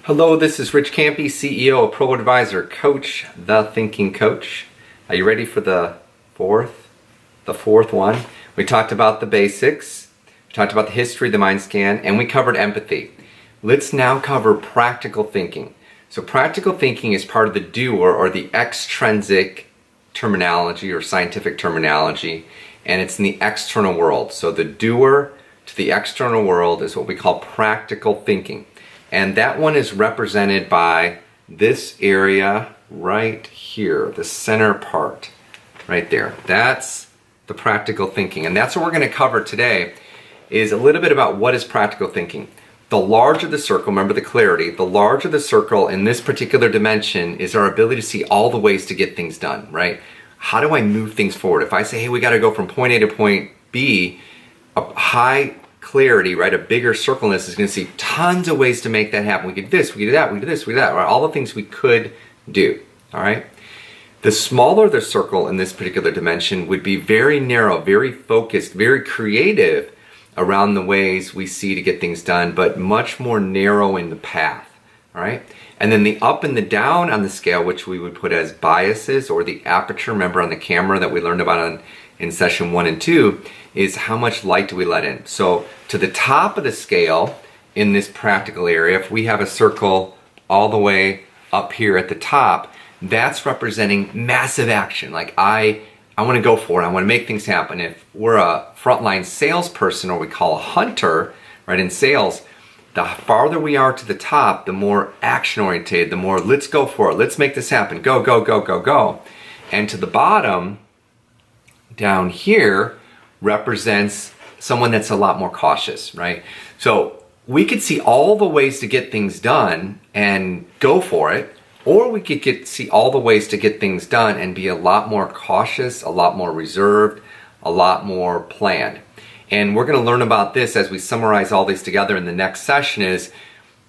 Hello, this is Rich Campy, CEO of Pro Advisor, Coach, the Thinking Coach. Are you ready for the fourth one? We talked about the basics, we talked about the history of the Mindscan, and we covered empathy. Let's now cover practical thinking. So practical thinking is part of the doer or the extrinsic terminology or scientific terminology, and it's in the external world. So the doer to the external world is what we call practical thinking. And that one is represented by this area right here, the center part right there. That's the practical thinking. And that's what we're going to cover today, is a little bit about what is practical thinking. The larger the circle, remember the clarity, the larger the circle in this particular dimension is our ability to see all the ways to get things done, right? How do I move things forward? If I say, hey, we got to go from point A to point B, a high clarity, right? A bigger circle in this is going to see tons of ways to make that happen. We could do this, we could do that, we could do this, we could do that, right? All the things we could do, all right? The smaller the circle in this particular dimension would be very narrow, very focused, very creative around the ways we see to get things done, but much more narrow in the path, all right? And then the up and the down on the scale, which we would put as biases or the aperture, remember on the camera that we learned about in session 1 and 2, is how much light do we let in. So to the top of the scale in this practical area, if we have a circle all the way up here at the top, that's representing massive action. Like I want to go for it. I want to make things happen. If we're a frontline salesperson, or we call a hunter, right, in sales, the farther we are to the top, the more action oriented, the more let's go for it. Let's make this happen. Go, go, go, go, go. And to the bottom, down here, represents someone that's a lot more cautious, right? So we could see all the ways to get things done and go for it, or we could see all the ways to get things done and be a lot more cautious, a lot more reserved, a lot more planned. And we're going to learn about this as we summarize all these together in the next session. Is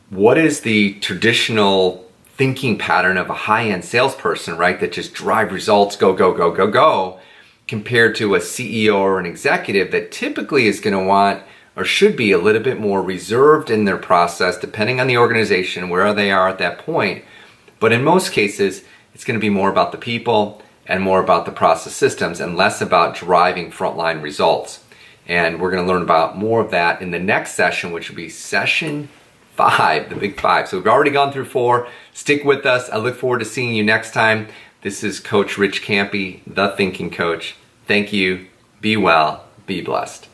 what is the traditional thinking pattern of a high-end salesperson, right? That just drive results, go, go, go, go, go, compared to a CEO or an executive that typically is going to want or should be a little bit more reserved in their process, depending on the organization, where they are at that point. But in most cases, it's going to be more about the people and more about the process systems and less about driving frontline results. And we're going to learn about more of that in the next session, which will be session 5, the big 5. So we've already gone through 4. Stick with us. I look forward to seeing you next time. This is Coach Rich Campy, the Thinking Coach. Thank you. Be well. Be blessed.